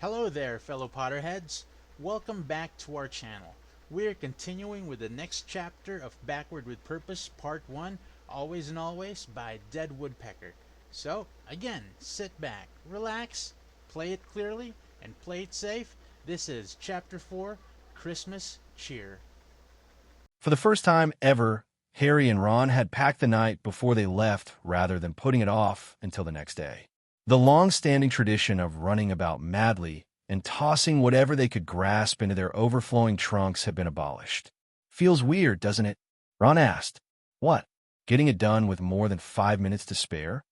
Hello there, fellow Potterheads. Welcome back to our channel. We're continuing with the next chapter of Backward with Purpose, Part 1, Always and Always by Dead Woodpecker. So, again, sit back, relax, play it clearly, and play it safe. This is Chapter 4, Christmas Cheer. For the first time ever, Harry and Ron had packed the night before they left rather than putting it off until the next day. The long-standing tradition of running about madly and tossing whatever they could grasp into their overflowing trunks had been abolished. Feels weird, doesn't it? Ron asked. What? Getting it done with more than 5 minutes to spare?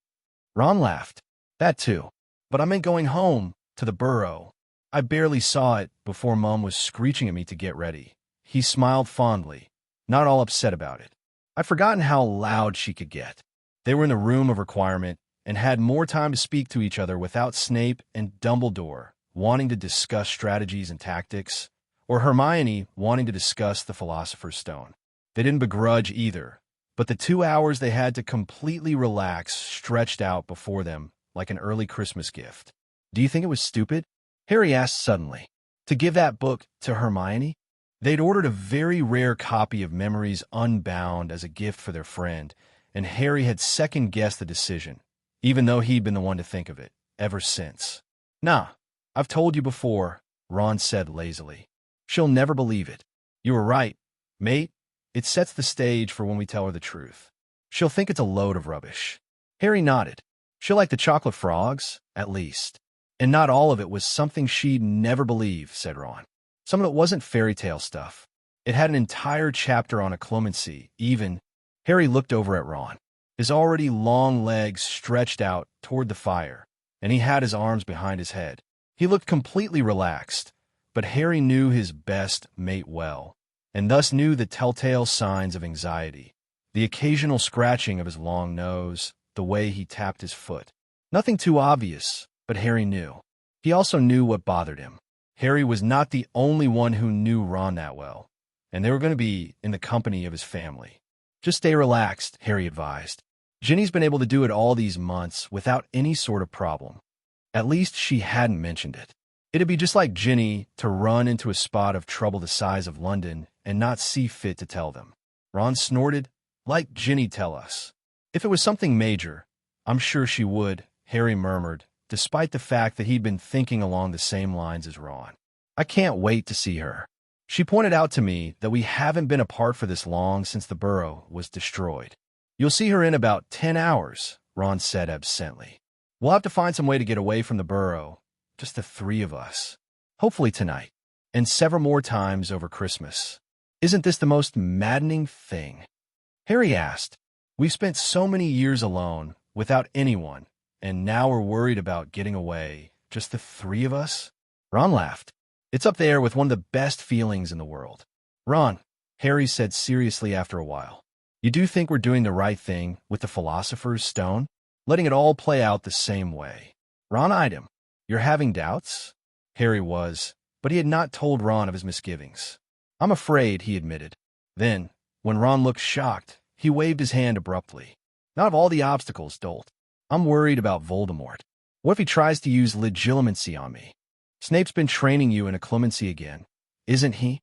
Ron laughed. That too. But I meant going home, to the burrow. I barely saw it before Mum was screeching at me to get ready. He smiled fondly, not all upset about it. I'd forgotten how loud she could get. They were in the room of requirement and had more time to speak to each other without Snape and Dumbledore wanting to discuss strategies and tactics, or Hermione wanting to discuss the Philosopher's Stone. They didn't begrudge either, but the 2 hours they had to completely relax stretched out before them like an early Christmas gift. Do you think it was stupid? Harry asked suddenly. To give that book to Hermione? They'd ordered a very rare copy of Memories Unbound as a gift for their friend, and Harry had second-guessed the decision, even though he'd been the one to think of it, ever since. Nah, I've told you before, Ron said lazily. She'll never believe it. You were right, mate. It sets the stage for when we tell her the truth. She'll think it's a load of rubbish. Harry nodded. She'll like the chocolate frogs, at least. And not all of it was something she'd never believe, said Ron. Some of it wasn't fairy tale stuff. It had an entire chapter on occlumency, even. Harry looked over at Ron. His already long legs stretched out toward the fire, and he had his arms behind his head. He looked completely relaxed, but Harry knew his best mate well, and thus knew the telltale signs of anxiety, the occasional scratching of his long nose, the way he tapped his foot. Nothing too obvious, but Harry knew. He also knew what bothered him. Harry was not the only one who knew Ron that well, and they were going to be in the company of his family. Just stay relaxed, Harry advised. Ginny's been able to do it all these months without any sort of problem. At least she hadn't mentioned it. It'd be just like Ginny to run into a spot of trouble the size of London and not see fit to tell them. Ron snorted. Like Ginny tell us. If it was something major, I'm sure she would, Harry murmured, despite the fact that he'd been thinking along the same lines as Ron. I can't wait to see her. She pointed out to me that we haven't been apart for this long since the burrow was destroyed. You'll see her in about 10 hours, Ron said absently. We'll have to find some way to get away from the burrow, just the three of us. Hopefully tonight, and several more times over Christmas. Isn't this the most maddening thing? Harry asked. We've spent so many years alone, without anyone, and now we're worried about getting away, just the three of us? Ron laughed. It's up there with one of the best feelings in the world. Ron, Harry said seriously after a while, you do think we're doing the right thing with the Philosopher's Stone? Letting it all play out the same way. Ron eyed him. You're having doubts? Harry was, but he had not told Ron of his misgivings. I'm afraid, he admitted. Then, when Ron looked shocked, he waved his hand abruptly. Not of all the obstacles, dolt. I'm worried about Voldemort. What if he tries to use legilimency on me? Snape's been training you in occlumency again, isn't he?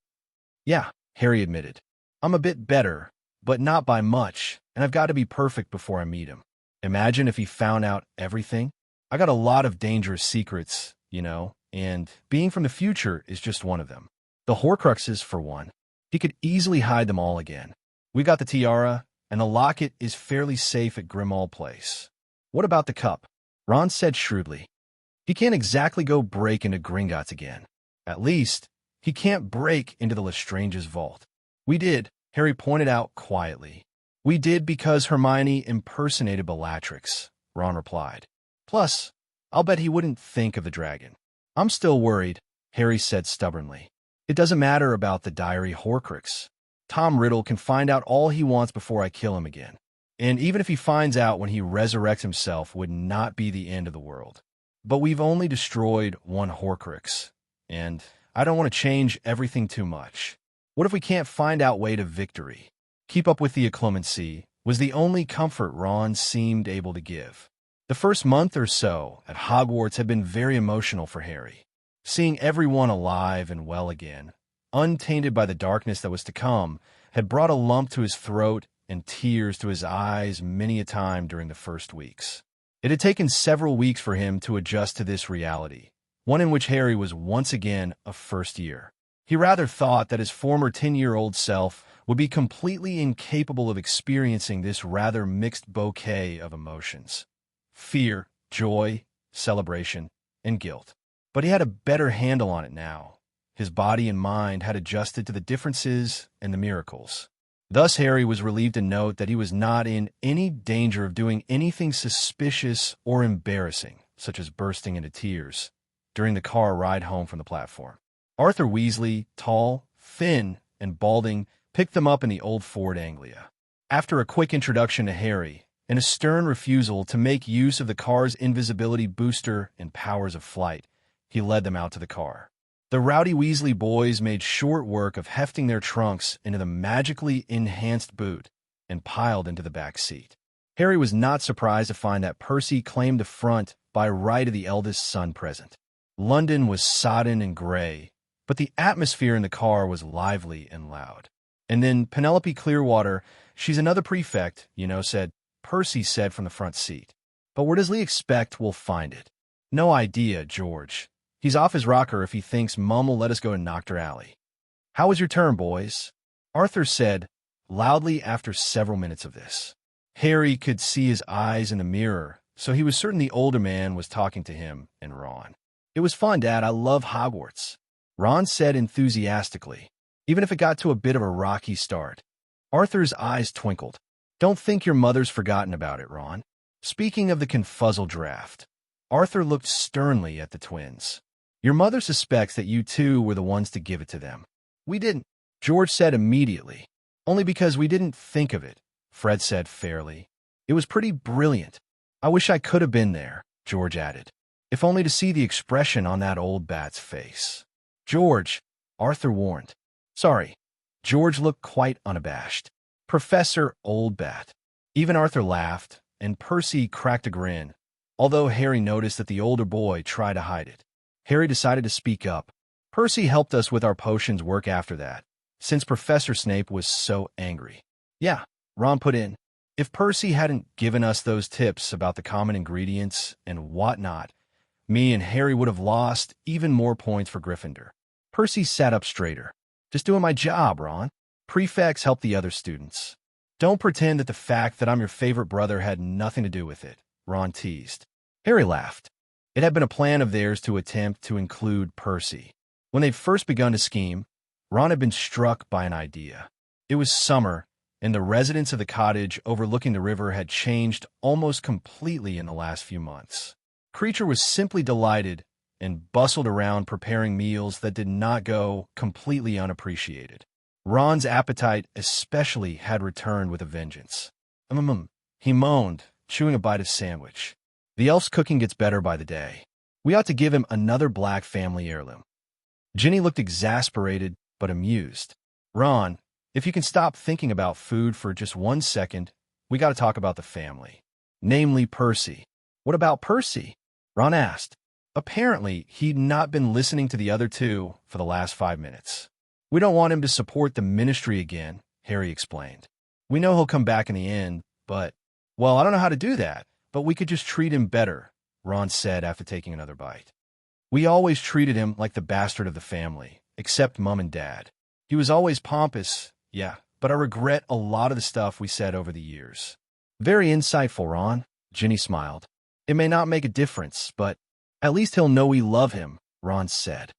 Yeah, Harry admitted. I'm a bit better, but not by much, and I've got to be perfect before I meet him. Imagine if he found out everything. I got a lot of dangerous secrets, you know, and being from the future is just one of them. The Horcruxes, for one. He could easily hide them all again. We got the tiara, and the locket is fairly safe at Grimmauld Place. What about the cup? Ron said shrewdly. He can't exactly go break into Gringotts again. At least, he can't break into the Lestrange's vault. We did, Harry pointed out quietly. We did because Hermione impersonated Bellatrix, Ron replied. Plus, I'll bet he wouldn't think of the dragon. I'm still worried, Harry said stubbornly. It doesn't matter about the diary Horcrux. Tom Riddle can find out all he wants before I kill him again. And even if he finds out when he resurrects himself would not be the end of the world. But we've only destroyed one Horcrux, and I don't want to change everything too much. What if we can't find out way to victory? Keep up with the occlumency was the only comfort Ron seemed able to give. The first month or so at Hogwarts had been very emotional for Harry. Seeing everyone alive and well again, untainted by the darkness that was to come, had brought a lump to his throat and tears to his eyes many a time during the first weeks. It had taken several weeks for him to adjust to this reality, one in which Harry was once again a first year. He rather thought that his former 10-year-old self would be completely incapable of experiencing this rather mixed bouquet of emotions: fear, joy, celebration, and guilt. But he had a better handle on it now. His body and mind had adjusted to the differences and the miracles. Thus, Harry was relieved to note that he was not in any danger of doing anything suspicious or embarrassing, such as bursting into tears, during the car ride home from the platform. Arthur Weasley, tall, thin, and balding, picked them up in the old Ford Anglia. After a quick introduction to Harry, and a stern refusal to make use of the car's invisibility booster and powers of flight, he led them out to the car. The rowdy Weasley boys made short work of hefting their trunks into the magically enhanced boot and piled into the back seat. Harry was not surprised to find that Percy claimed the front by right of the eldest son present. London was sodden and gray, but the atmosphere in the car was lively and loud. And then Penelope Clearwater, she's another prefect, said, Percy said from the front seat. But where does Lee expect we'll find it? No idea, George. He's off his rocker if he thinks Mum will let us go to Noctur Alley. How was your turn, boys? Arthur said, loudly after several minutes of this. Harry could see his eyes in the mirror, so he was certain the older man was talking to him and Ron. It was fun, Dad. I love Hogwarts, Ron said enthusiastically, even if it got to a bit of a rocky start. Arthur's eyes twinkled. Don't think your mother's forgotten about it, Ron. Speaking of the confuzzle draft, Arthur looked sternly at the twins. Your mother suspects that you two were the ones to give it to them. We didn't, George said immediately. Only because we didn't think of it, Fred said fairly. It was pretty brilliant. I wish I could have been there, George added, if only to see the expression on that old bat's face. George, Arthur warned. Sorry. George looked quite unabashed. Professor Oldbat. Even Arthur laughed, and Percy cracked a grin, although Harry noticed that the older boy tried to hide it. Harry decided to speak up. Percy helped us with our potions work after that, since Professor Snape was so angry. Yeah, Ron put in. If Percy hadn't given us those tips about the common ingredients and whatnot, me and Harry would have lost even more points for Gryffindor. Percy sat up straighter. Just doing my job, Ron. Prefects help the other students. Don't pretend that the fact that I'm your favorite brother had nothing to do with it, Ron teased. Harry laughed. It had been a plan of theirs to attempt to include Percy. When they'd first begun to scheme, Ron had been struck by an idea. It was summer, and the residents of the cottage overlooking the river had changed almost completely in the last few months. Creature was simply delighted and bustled around preparing meals that did not go completely unappreciated. Ron's appetite especially had returned with a vengeance. He moaned, chewing a bite of sandwich. The elf's cooking gets better by the day. We ought to give him another Black family heirloom. Ginny looked exasperated but amused. Ron, if you can stop thinking about food for just 1 second, we got to talk about the family. Namely Percy. What about Percy? Ron asked. Apparently, he'd not been listening to the other two for the last 5 minutes. We don't want him to support the ministry again, Harry explained. We know he'll come back in the end, but, well, I don't know how to do that, but we could just treat him better, Ron said after taking another bite. We always treated him like the bastard of the family, except Mum and Dad. He was always pompous, yeah, but I regret a lot of the stuff we said over the years. Very insightful, Ron, Ginny smiled. It may not make a difference, but at least he'll know we love him, Ron said.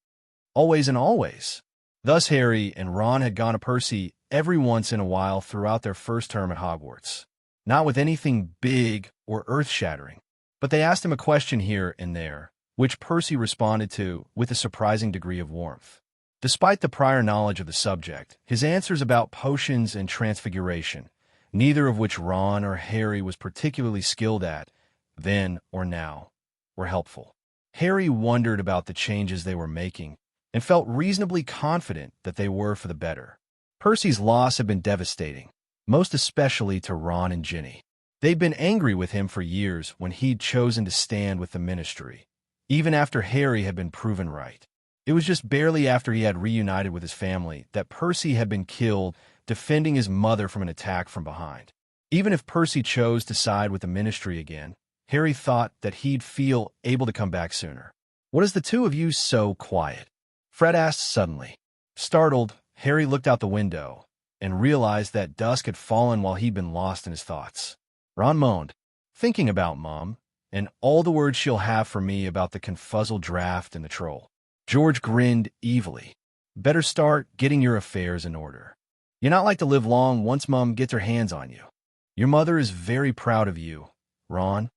Always and always. Thus Harry and Ron had gone to Percy every once in a while throughout their first term at Hogwarts. Not with anything big or earth-shattering, but they asked him a question here and there, which Percy responded to with a surprising degree of warmth. Despite the prior knowledge of the subject, his answers about potions and transfiguration, neither of which Ron or Harry was particularly skilled at, then or now, were helpful. Harry wondered about the changes they were making and felt reasonably confident that they were for the better. Percy's loss had been devastating, most especially to Ron and Ginny. They'd been angry with him for years when he'd chosen to stand with the ministry, even after Harry had been proven right. It was just barely after he had reunited with his family that Percy had been killed defending his mother from an attack from behind. Even if Percy chose to side with the Ministry again, Harry thought that he'd feel able to come back sooner. "What is the two of you so quiet?" Fred asked suddenly. Startled, Harry looked out the window and realized that dusk had fallen while he'd been lost in his thoughts. Ron moaned, "Thinking about Mom, and all the words she'll have for me about the confuzzled draft and the troll." George grinned evilly. "Better start getting your affairs in order. You're not like to live long once Mom gets her hands on you." "Your mother is very proud of you, Ron,"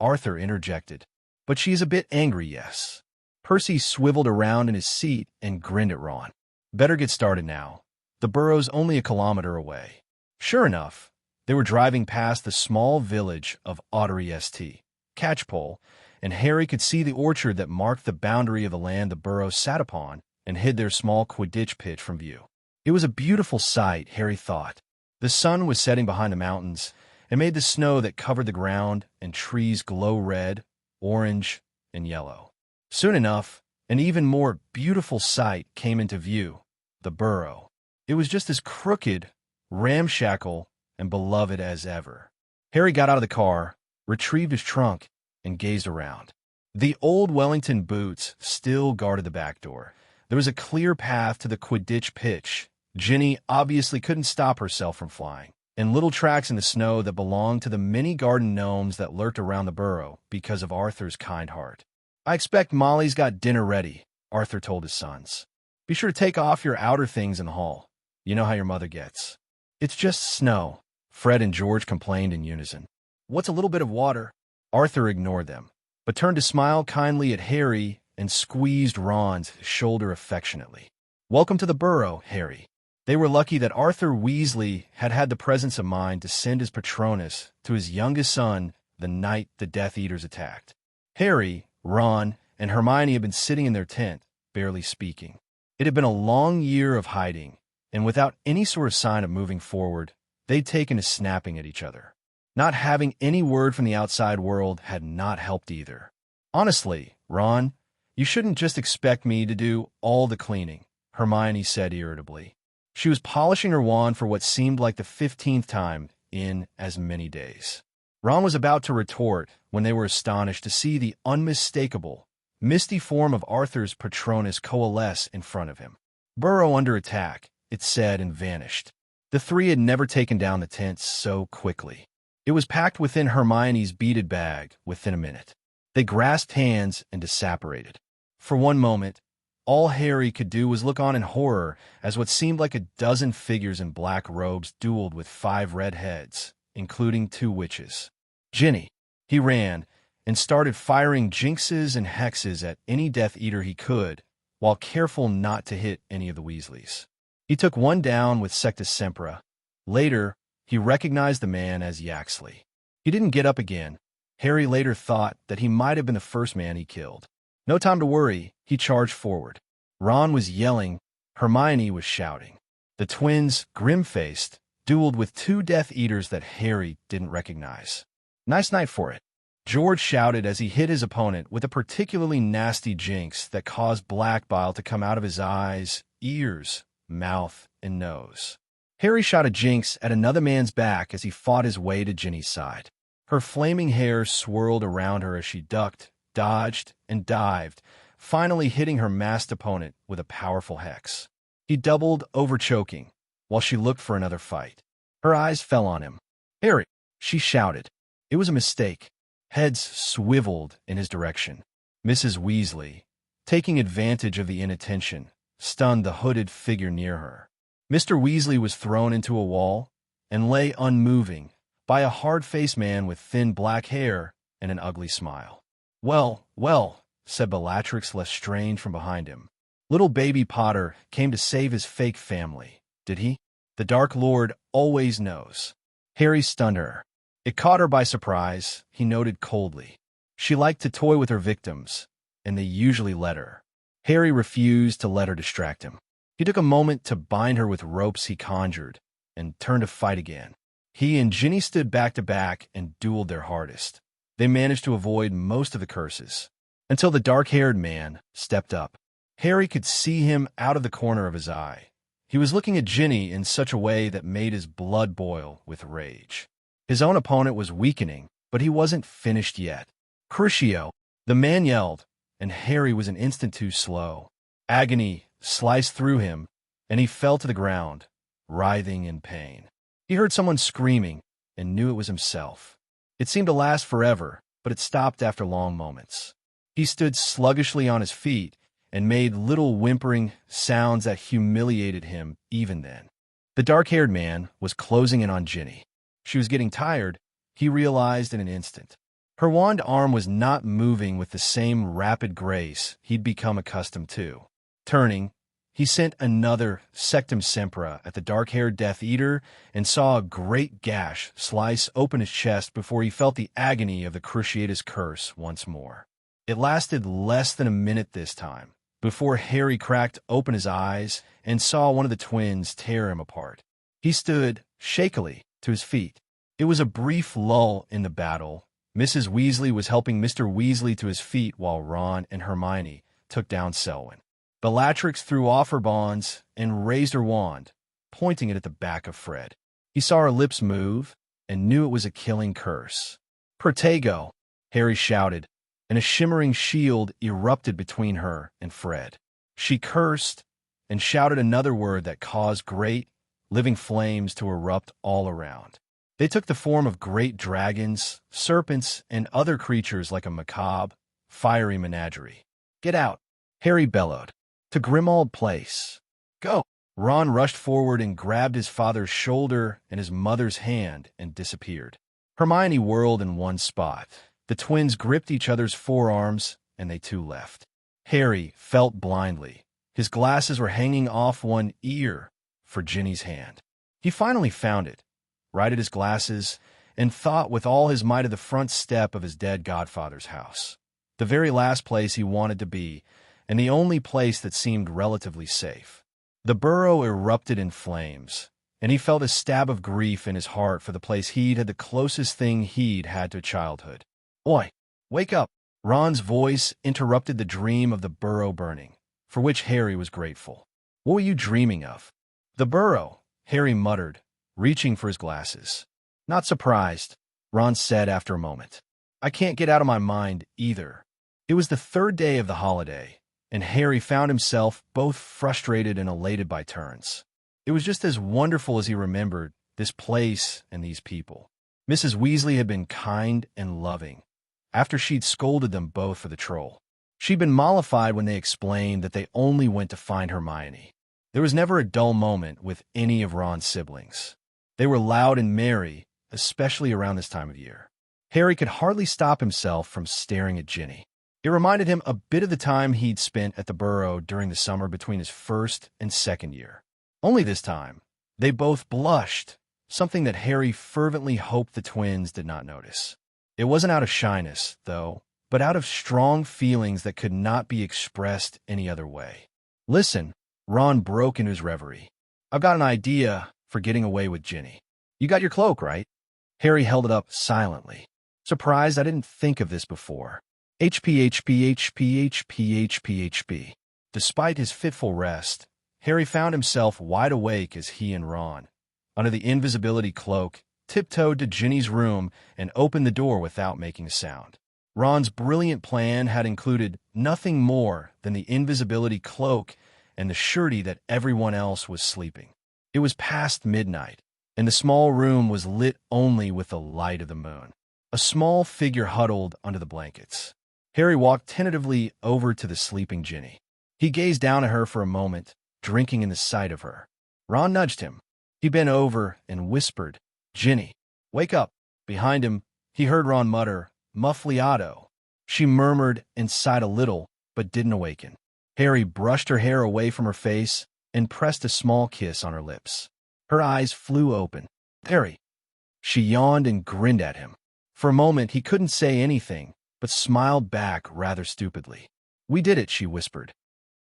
Arthur interjected. "But she's a bit angry, yes." Percy swiveled around in his seat and grinned at Ron. "Better get started now. The burrow's only a kilometer away." Sure enough, they were driving past the small village of Ottery St. Catchpole, and Harry could see the orchard that marked the boundary of the land the burrow sat upon and hid their small Quidditch pitch from view. It was a beautiful sight, Harry thought. The sun was setting behind the mountains and made the snow that covered the ground and trees glow red, orange, and yellow. Soon enough, an even more beautiful sight came into view, the burrow. It was just as crooked, ramshackle, and beloved as ever. Harry got out of the car, retrieved his trunk, and gazed around. The old Wellington boots still guarded the back door. There was a clear path to the Quidditch pitch. Ginny obviously couldn't stop herself from flying, and little tracks in the snow that belonged to the many garden gnomes that lurked around the burrow because of Arthur's kind heart. "I expect Molly's got dinner ready," Arthur told his sons. "Be sure to take off your outer things in the hall. You know how your mother gets." "It's just snow," Fred and George complained in unison. "What's a little bit of water?" Arthur ignored them, but turned to smile kindly at Harry and squeezed Ron's shoulder affectionately. "Welcome to the burrow, Harry." They were lucky that Arthur Weasley had had the presence of mind to send his Patronus to his youngest son the night the Death Eaters attacked. Harry, Ron, and Hermione had been sitting in their tent, barely speaking. It had been a long year of hiding, and without any sort of sign of moving forward, they'd taken to snapping at each other. Not having any word from the outside world had not helped either. "Honestly, Ron, you shouldn't just expect me to do all the cleaning," Hermione said irritably. She was polishing her wand for what seemed like the 15th time in as many days. Ron was about to retort when they were astonished to see the unmistakable, misty form of Arthur's Patronus coalesce in front of him. "Burrow under attack," it said, and vanished. The three had never taken down the tent so quickly. It was packed within Hermione's beaded bag within a minute. They grasped hands and disapparated. For one moment, all Harry could do was look on in horror as what seemed like a dozen figures in black robes dueled with 5 red heads, including 2 witches. "Ginny!" He ran and started firing jinxes and hexes at any Death Eater he could, while careful not to hit any of the Weasleys. He took one down with Sectus Sempra. Later, he recognized the man as Yaxley. He didn't get up again. Harry later thought that he might have been the first man he killed. No time to worry, he charged forward. Ron was yelling, Hermione was shouting. The twins, grim-faced, dueled with 2 Death Eaters that Harry didn't recognize. "Nice night for it," George shouted as he hit his opponent with a particularly nasty jinx that caused black bile to come out of his eyes, ears, mouth, and nose. Harry shot a jinx at another man's back as he fought his way to Ginny's side. Her flaming hair swirled around her as she ducked, dodged, and dived, finally hitting her masked opponent with a powerful hex. He doubled over choking, while she looked for another fight. Her eyes fell on him. "Harry!" she shouted. It was a mistake. Heads swiveled in his direction. Mrs. Weasley, taking advantage of the inattention, stunned the hooded figure near her. Mr. Weasley was thrown into a wall and lay unmoving by a hard-faced man with thin black hair and an ugly smile. "Well, well," said Bellatrix Lestrange from behind him. "Little baby Potter came to save his fake family, did he? The Dark Lord always knows." Harry stunned her. It caught her by surprise, he noted coldly. She liked to toy with her victims, and they usually let her. Harry refused to let her distract him. He took a moment to bind her with ropes he conjured, and turned to fight again. He and Ginny stood back to back and dueled their hardest. They managed to avoid most of the curses, until the dark-haired man stepped up. Harry could see him out of the corner of his eye. He was looking at Ginny in such a way that made his blood boil with rage. His own opponent was weakening, but he wasn't finished yet. Crucio! The man yelled, and Harry was an instant too slow. Agony sliced through him, and he fell to the ground, writhing in pain. He heard someone screaming and knew it was himself. It seemed to last forever, but it stopped after long moments. He stood sluggishly on his feet and made little whimpering sounds that humiliated him even then. The dark-haired man was closing in on Ginny. She was getting tired, he realized in an instant. Her wand arm was not moving with the same rapid grace he'd become accustomed to. Turning, he sent another Sectum Sempra at the dark-haired Death Eater and saw a great gash slice open his chest before he felt the agony of the Cruciatus Curse once more. It lasted less than a minute this time, before Harry cracked open his eyes and saw one of the twins tear him apart. He stood, shakily, to his feet. It was a brief lull in the battle. Mrs. Weasley was helping Mr. Weasley to his feet while Ron and Hermione took down Selwyn. Bellatrix threw off her bonds and raised her wand, pointing it at the back of Fred. He saw her lips move and knew it was a killing curse. "Protego!" Harry shouted, and a shimmering shield erupted between her and Fred. She cursed and shouted another word that caused great, living flames to erupt all around. They took the form of great dragons, serpents, and other creatures like a macabre, fiery menagerie. "Get out!" Harry bellowed. "To Grimmauld Place. Go!" Ron rushed forward and grabbed his father's shoulder and his mother's hand and disappeared. Hermione whirled in one spot. The twins gripped each other's forearms, and they too left. Harry felt blindly. His glasses were hanging off one ear for Ginny's hand. He finally found it, right at his glasses, and thought with all his might of the front step of his dead godfather's house. The very last place he wanted to be, and the only place that seemed relatively safe. The burrow erupted in flames, and he felt a stab of grief in his heart for the place he'd had the closest thing he'd had to childhood. "Oi, wake up!" Ron's voice interrupted the dream of the burrow burning, for which Harry was grateful. "What were you dreaming of?" "The burrow," Harry muttered, reaching for his glasses. "Not surprised," Ron said after a moment. "I can't get out of my mind either." It was the third day of the holiday, and Harry found himself both frustrated and elated by turns. It was just as wonderful as he remembered, this place and these people. Mrs. Weasley had been kind and loving, after she'd scolded them both for the troll. She'd been mollified when they explained that they only went to find Hermione. There was never a dull moment with any of Ron's siblings. They were loud and merry, especially around this time of year. Harry could hardly stop himself from staring at Ginny. It reminded him a bit of the time he'd spent at the Burrow during the summer between his first and second year. Only this time, they both blushed, something that Harry fervently hoped the twins did not notice. It wasn't out of shyness, though, but out of strong feelings that could not be expressed any other way. "Listen," Ron broke into his reverie. "I've got an idea for getting away with Ginny. You got your cloak, right?" Harry held it up silently. "Surprised I didn't think of this before." HPHPHPHPHPHP. Despite his fitful rest, Harry found himself wide awake as he and Ron, under the invisibility cloak, tiptoed to Ginny's room and opened the door without making a sound. Ron's brilliant plan had included nothing more than the invisibility cloak and the surety that everyone else was sleeping. It was past midnight, and the small room was lit only with the light of the moon. A small figure huddled under the blankets. Harry walked tentatively over to the sleeping Ginny. He gazed down at her for a moment, drinking in the sight of her. Ron nudged him. He bent over and whispered, "Ginny, wake up." Behind him, he heard Ron mutter, "Muffliato." She murmured and sighed a little, but didn't awaken. Harry brushed her hair away from her face and pressed a small kiss on her lips. Her eyes flew open. "Harry." She yawned and grinned at him. For a moment, he couldn't say anything, but smiled back rather stupidly. "We did it," she whispered.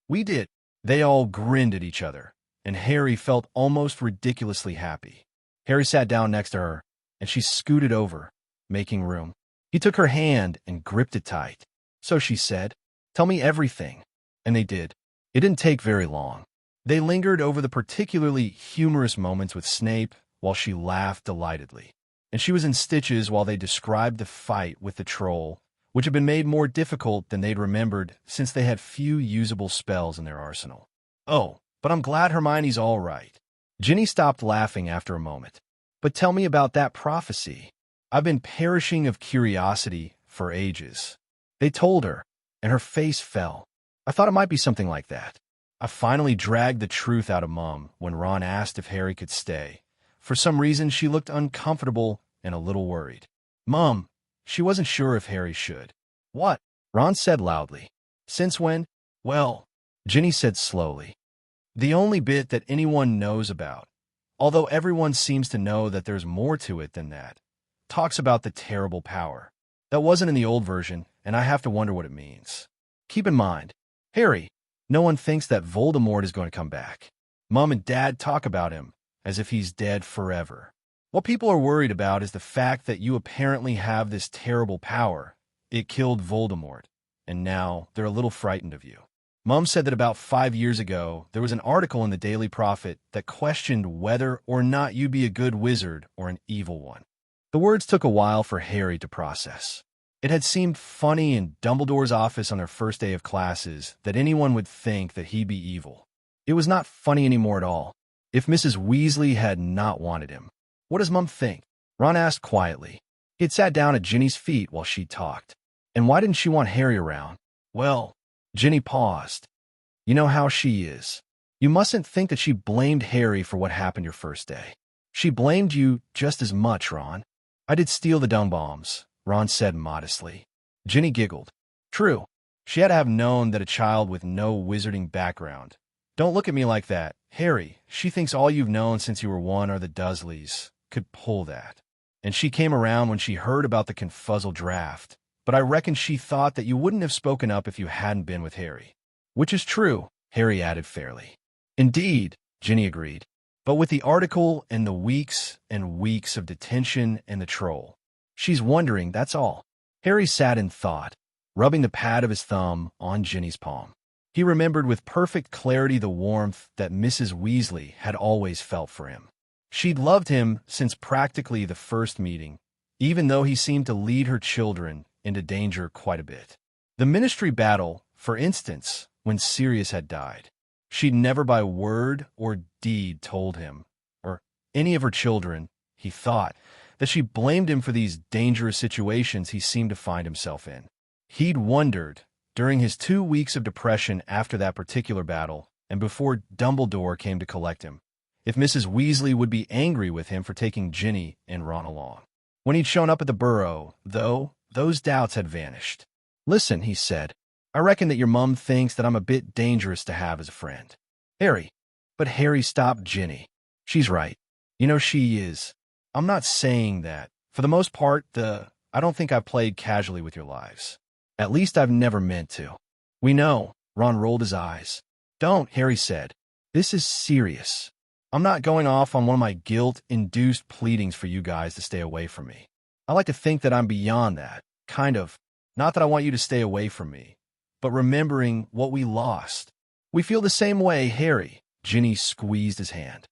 "We did." They all grinned at each other, and Harry felt almost ridiculously happy. Harry sat down next to her, and she scooted over, making room. He took her hand and gripped it tight. "So," she said, "tell me everything." And they did. It didn't take very long. They lingered over the particularly humorous moments with Snape while she laughed delightedly. And she was in stitches while they described the fight with the troll, which had been made more difficult than they'd remembered since they had few usable spells in their arsenal. "Oh, but I'm glad Hermione's all right." Ginny stopped laughing after a moment. "But tell me about that prophecy. I've been perishing of curiosity for ages." They told her, and her face fell. "I thought it might be something like that." I finally dragged the truth out of Mum when Ron asked if Harry could stay. For some reason, she looked uncomfortable and a little worried. "Mum," she wasn't sure if Harry should. "What?" Ron said loudly. "Since when?" "Well," Ginny said slowly, "the only bit that anyone knows about, although everyone seems to know that there's more to it than that, talks about the terrible power. That wasn't in the old version, and I have to wonder what it means. Keep in mind, Harry, no one thinks that Voldemort is going to come back. Mom and Dad talk about him as if he's dead forever. What people are worried about is the fact that you apparently have this terrible power. It killed Voldemort, and now they're a little frightened of you." Mom said that about 5 years ago, there was an article in the Daily Prophet that questioned whether or not you'd be a good wizard or an evil one. The words took a while for Harry to process. It had seemed funny in Dumbledore's office on their first day of classes that anyone would think that he'd be evil. It was not funny anymore at all, if Mrs. Weasley had not wanted him. "What does Mum think?" Ron asked quietly. He had sat down at Ginny's feet while she talked. "And why didn't she want Harry around?" "Well," Ginny paused. "You know how she is. You mustn't think that she blamed Harry for what happened your first day. She blamed you just as much, Ron." "I did steal the dung bombs," Ron said modestly. Ginny giggled. "True. She had to have known that a child with no wizarding background." "Don't look at me like that, Harry. She thinks all you've known since you were 1 are the Dursleys could pull that. And she came around when she heard about the Confuzzle draft. But I reckon she thought that you wouldn't have spoken up if you hadn't been with Harry." "Which is true," Harry added fairly. "Indeed," Ginny agreed. "But with the article and the weeks and weeks of detention and the troll, she's wondering, that's all." Harry sat in thought, rubbing the pad of his thumb on Ginny's palm. He remembered with perfect clarity the warmth that Mrs. Weasley had always felt for him. She'd loved him since practically the first meeting, even though he seemed to lead her children into danger quite a bit. The Ministry battle, for instance, when Sirius had died. She'd never by word or deed told him, or any of her children, he thought, that she blamed him for these dangerous situations he seemed to find himself in. He'd wondered, during his 2 weeks of depression after that particular battle, and before Dumbledore came to collect him, if Mrs. Weasley would be angry with him for taking Ginny and Ron along. When he'd shown up at the Burrow, though, those doubts had vanished. "Listen," he said, "I reckon that your mum thinks that I'm a bit dangerous to have as a friend." "Harry." But Harry stopped Ginny. "She's right. You know she is. I'm not saying that. For the most part, I don't think I've played casually with your lives. At least I've never meant to." "We know." Ron rolled his eyes. "Don't," Harry said. "This is serious. I'm not going off on one of my guilt-induced pleadings for you guys to stay away from me. I like to think that I'm beyond that, kind of. Not that I want you to stay away from me, but remembering what we lost. We feel the same way, Harry." Ginny squeezed his hand.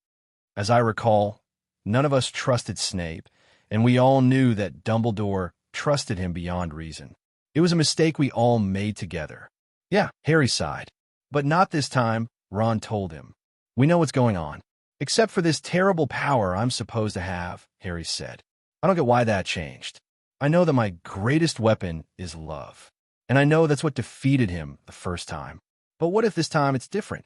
"As I recall, none of us trusted Snape, and we all knew that Dumbledore trusted him beyond reason. It was a mistake we all made together." "Yeah," Harry sighed. "But not this time," Ron told him. "We know what's going on. Except for this terrible power I'm supposed to have," Harry said. "I don't get why that changed. I know that my greatest weapon is love. And I know that's what defeated him the first time. But what if this time it's different?"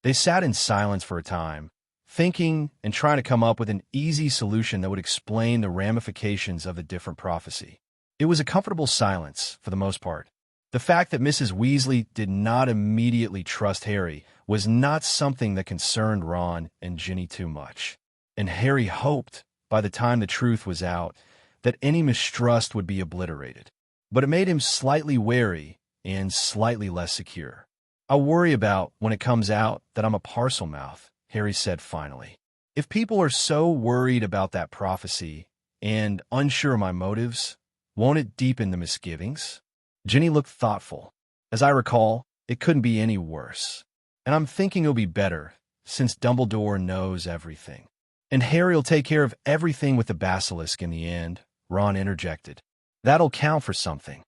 They sat in silence for a time, thinking and trying to come up with an easy solution that would explain the ramifications of the different prophecy. It was a comfortable silence, for the most part. The fact that Mrs. Weasley did not immediately trust Harry was not something that concerned Ron and Ginny too much. And Harry hoped, by the time the truth was out, that any mistrust would be obliterated. But it made him slightly wary and slightly less secure. "I'll worry about, when it comes out, that I'm a Parselmouth," Harry said finally. "If people are so worried about that prophecy and unsure of my motives, won't it deepen the misgivings?" Ginny looked thoughtful. "As I recall, it couldn't be any worse." And I'm thinking it'll be better, since Dumbledore knows everything. And Harry'll take care of everything with the basilisk in the end, Ron interjected. That'll count for something.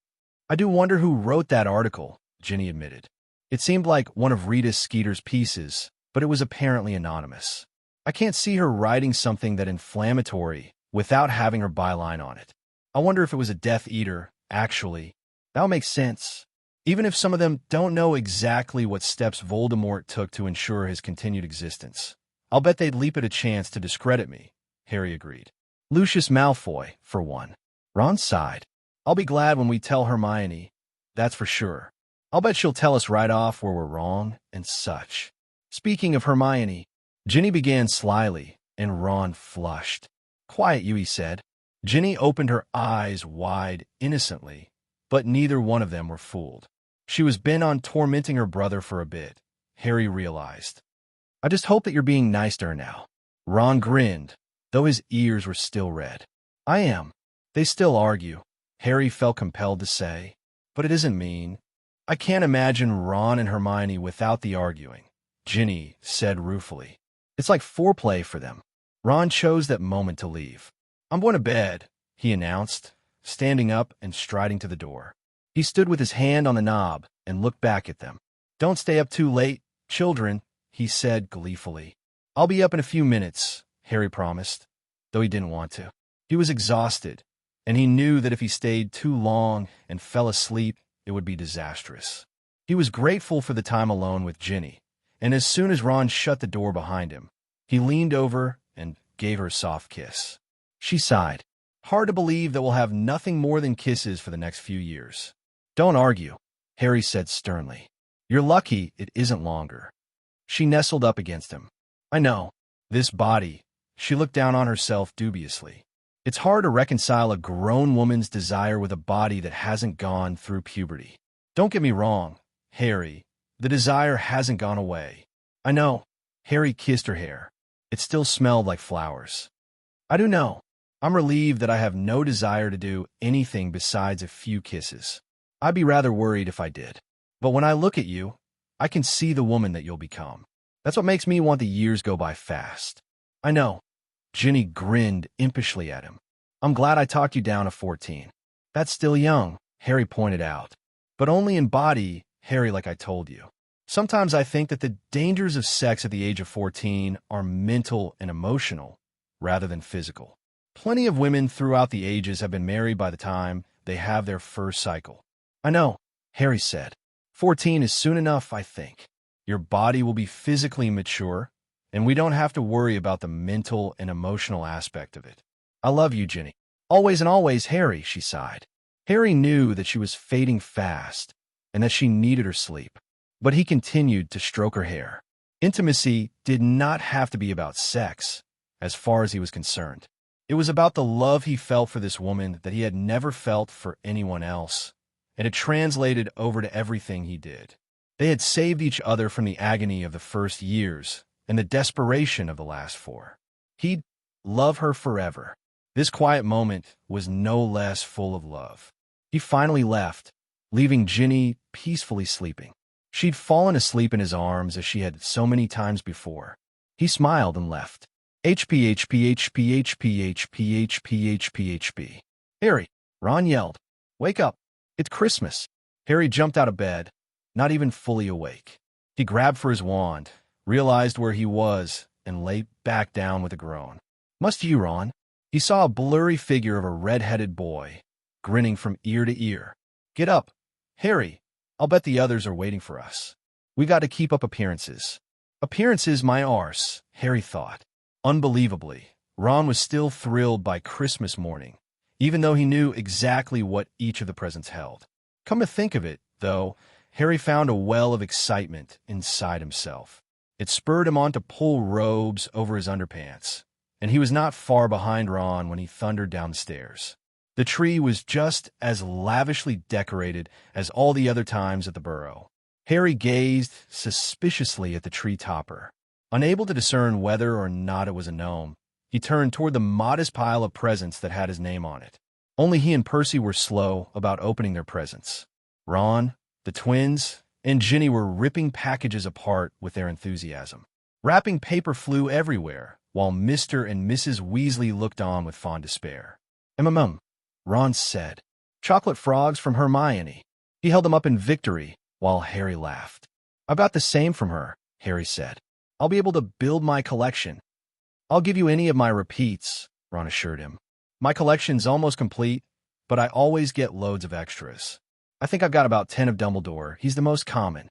I do wonder who wrote that article, Ginny admitted. It seemed like one of Rita Skeeter's pieces, but it was apparently anonymous. I can't see her writing something that inflammatory without having her byline on it. I wonder if it was a Death Eater, actually. That'll make sense. Even if some of them don't know exactly what steps Voldemort took to ensure his continued existence. I'll bet they'd leap at a chance to discredit me, Harry agreed. Lucius Malfoy, for one. Ron sighed. I'll be glad when we tell Hermione, that's for sure. I'll bet she'll tell us right off where we're wrong and such. Speaking of Hermione, Ginny began slyly, and Ron flushed. Quiet, you, he said. Ginny opened her eyes wide innocently, but neither one of them were fooled. She was bent on tormenting her brother for a bit, Harry realized. I just hope that you're being nice to her now. Ron grinned, though his ears were still red. I am. They still argue, Harry felt compelled to say, but it isn't mean. I can't imagine Ron and Hermione without the arguing, Ginny said ruefully. It's like foreplay for them. Ron chose that moment to leave. I'm going to bed, he announced, standing up and striding to the door. He stood with his hand on the knob and looked back at them. Don't stay up too late, children, he said gleefully. I'll be up in a few minutes, Harry promised, though he didn't want to. He was exhausted, and he knew that if he stayed too long and fell asleep, it would be disastrous. He was grateful for the time alone with Ginny, and as soon as Ron shut the door behind him, he leaned over and gave her a soft kiss. She sighed. Hard to believe that we'll have nothing more than kisses for the next few years. Don't argue, Harry said sternly. You're lucky it isn't longer. She nestled up against him. I know. This body. She looked down on herself dubiously. It's hard to reconcile a grown woman's desire with a body that hasn't gone through puberty. Don't get me wrong, Harry. The desire hasn't gone away. I know. Harry kissed her hair. It still smelled like flowers. I do know. I'm relieved that I have no desire to do anything besides a few kisses. I'd be rather worried if I did. But when I look at you, I can see the woman that you'll become. That's what makes me want the years go by fast. I know. Ginny grinned impishly at him. I'm glad I talked you down to 14. That's still young, Harry pointed out. But only in body, Harry, like I told you. Sometimes I think that the dangers of sex at the age of 14 are mental and emotional, rather than physical. Plenty of women throughout the ages have been married by the time they have their first cycle. I know, Harry said. 14 is soon enough, I think. Your body will be physically mature, and we don't have to worry about the mental and emotional aspect of it. I love you, Ginny. Always and always, Harry, she sighed. Harry knew that she was fading fast and that she needed her sleep, but he continued to stroke her hair. Intimacy did not have to be about sex, as far as he was concerned. It was about the love he felt for this woman that he had never felt for anyone else, and it translated over to everything he did. They had saved each other from the agony of the first years and the desperation of the last 4. He'd love her forever. This quiet moment was no less full of love. He finally left, leaving Ginny peacefully sleeping. She'd fallen asleep in his arms as she had so many times before. He smiled and left. HP. Harry, Ron yelled. Wake up. It's Christmas. Harry jumped out of bed, not even fully awake. He grabbed for his wand, realized where he was, and lay back down with a groan. Must you, Ron? He saw a blurry figure of a red-headed boy, grinning from ear to ear. Get up. Harry, I'll bet the others are waiting for us. We got to keep up appearances. Appearances, my arse, Harry thought. Unbelievably, Ron was still thrilled by Christmas morning, even though he knew exactly what each of the presents held. Come to think of it, though, Harry found a well of excitement inside himself. It spurred him on to pull robes over his underpants, and he was not far behind Ron when he thundered down the stairs. The tree was just as lavishly decorated as all the other times at the Burrow. Harry gazed suspiciously at the tree topper. Unable to discern whether or not it was a gnome, he turned toward the modest pile of presents that had his name on it. Only he and Percy were slow about opening their presents. Ron, the twins, and Ginny were ripping packages apart with their enthusiasm. Wrapping paper flew everywhere, while Mr. and Mrs. Weasley looked on with fond despair. Ron said. Chocolate frogs from Hermione. He held them up in victory, while Harry laughed. I got the same from her, Harry said. I'll be able to build my collection. I'll give you any of my repeats, Ron assured him. My collection's almost complete, but I always get loads of extras. I think I've got about 10 of Dumbledore. He's the most common.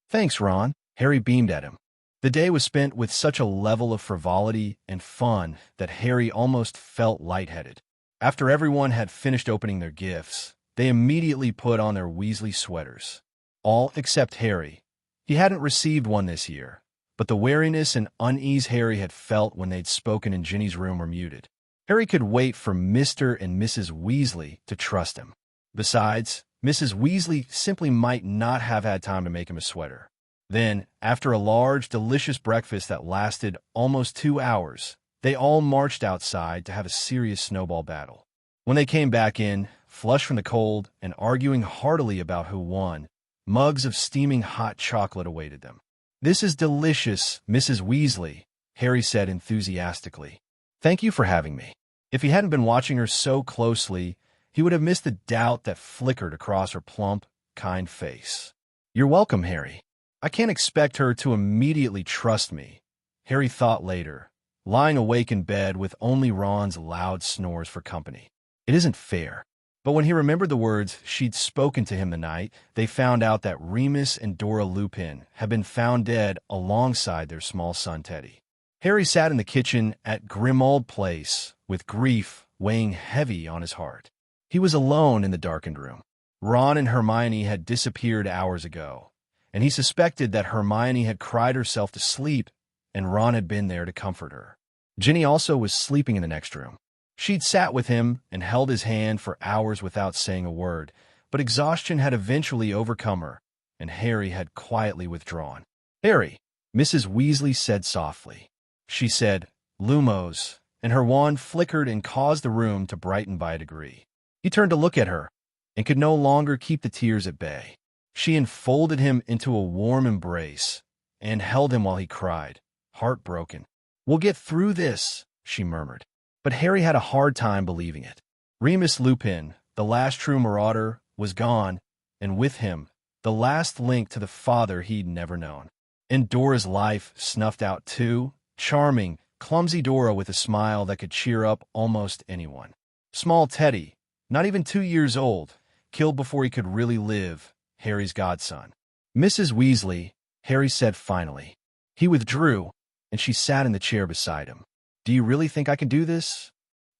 Thanks, Ron. Harry beamed at him. The day was spent with such a level of frivolity and fun that Harry almost felt lightheaded. After everyone had finished opening their gifts, they immediately put on their Weasley sweaters. All except Harry. He hadn't received one this year, but the wariness and unease Harry had felt when they'd spoken in Ginny's room were muted. Harry could wait for Mr. and Mrs. Weasley to trust him. Besides, Mrs. Weasley simply might not have had time to make him a sweater. Then, after a large, delicious breakfast that lasted almost 2 hours, they all marched outside to have a serious snowball battle. When they came back in, flushed from the cold and arguing heartily about who won, mugs of steaming hot chocolate awaited them. This is delicious, Mrs. Weasley, Harry said enthusiastically. Thank you for having me. If he hadn't been watching her so closely, he would have missed the doubt that flickered across her plump, kind face. You're welcome, Harry. I can't expect her to immediately trust me, Harry thought later, lying awake in bed with only Ron's loud snores for company. It isn't fair. But when he remembered the words she'd spoken to him the night, they found out that Remus and Dora Lupin had been found dead alongside their small son Teddy. Harry sat in the kitchen at Grimmauld Place, with grief weighing heavy on his heart. He was alone in the darkened room. Ron and Hermione had disappeared hours ago, and he suspected that Hermione had cried herself to sleep and Ron had been there to comfort her. Ginny also was sleeping in the next room. She'd sat with him and held his hand for hours without saying a word, but exhaustion had eventually overcome her, and Harry had quietly withdrawn. Harry, Mrs. Weasley said softly. She said, Lumos, and her wand flickered and caused the room to brighten by a degree. He turned to look at her, and could no longer keep the tears at bay. She enfolded him into a warm embrace, and held him while he cried, heartbroken. We'll get through this, she murmured. But Harry had a hard time believing it. Remus Lupin, the last true marauder, was gone, and with him, the last link to the father he'd never known. And Dora's life snuffed out too, charming, clumsy Dora with a smile that could cheer up almost anyone. Small Teddy, not even 2 years old, killed before he could really live, Harry's godson. Mrs. Weasley, Harry said finally. He withdrew, and she sat in the chair beside him. Do you really think I can do this?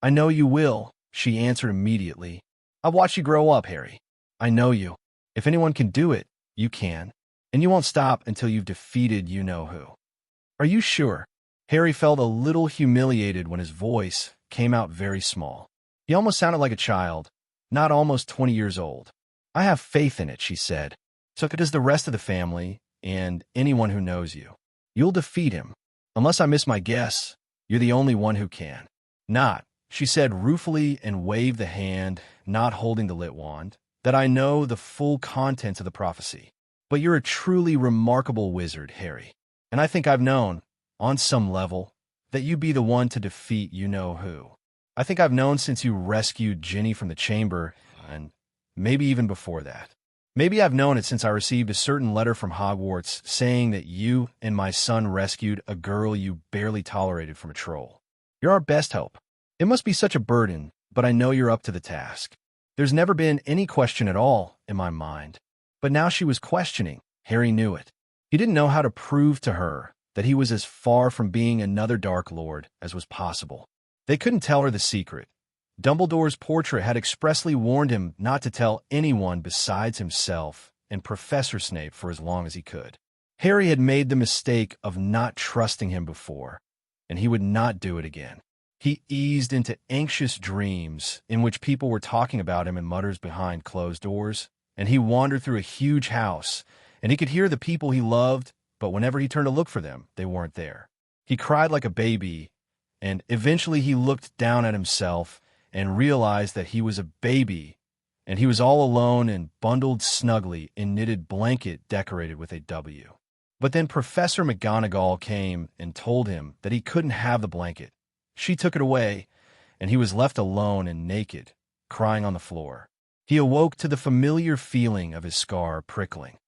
I know you will, she answered immediately. I've watched you grow up, Harry. I know you. If anyone can do it, you can. And you won't stop until you've defeated you-know-who. Are you sure? Harry felt a little humiliated when his voice came out very small. He almost sounded like a child, not almost 20 years old. I have faith in it, she said. So does the rest of the family and anyone who knows you. You'll defeat him. Unless I miss my guess, you're the only one who can. Not, she said ruefully and waved the hand, not holding the lit wand, that I know the full contents of the prophecy. But you're a truly remarkable wizard, Harry. And I think I've known, on some level, that you'd be the one to defeat you-know-who. I think I've known since you rescued Ginny from the chamber, and maybe even before that. Maybe I've known it since I received a certain letter from Hogwarts saying that you and my son rescued a girl you barely tolerated from a troll. You're our best hope. It must be such a burden, but I know you're up to the task. There's never been any question at all in my mind. But now she was questioning. Harry knew it. He didn't know how to prove to her that he was as far from being another Dark Lord as was possible. They couldn't tell her the secret. Dumbledore's portrait had expressly warned him not to tell anyone besides himself and Professor Snape for as long as he could. Harry had made the mistake of not trusting him before, and he would not do it again. He eased into anxious dreams in which people were talking about him in mutters behind closed doors, and he wandered through a huge house, and he could hear the people he loved, but whenever he turned to look for them, they weren't there. He cried like a baby, and eventually he looked down at himself and realized that he was a baby and he was all alone and bundled snugly in knitted blanket decorated with a W. But then Professor McGonagall came and told him that he couldn't have the blanket. She took it away, and he was left alone and naked, crying on the floor. He awoke to the familiar feeling of his scar prickling.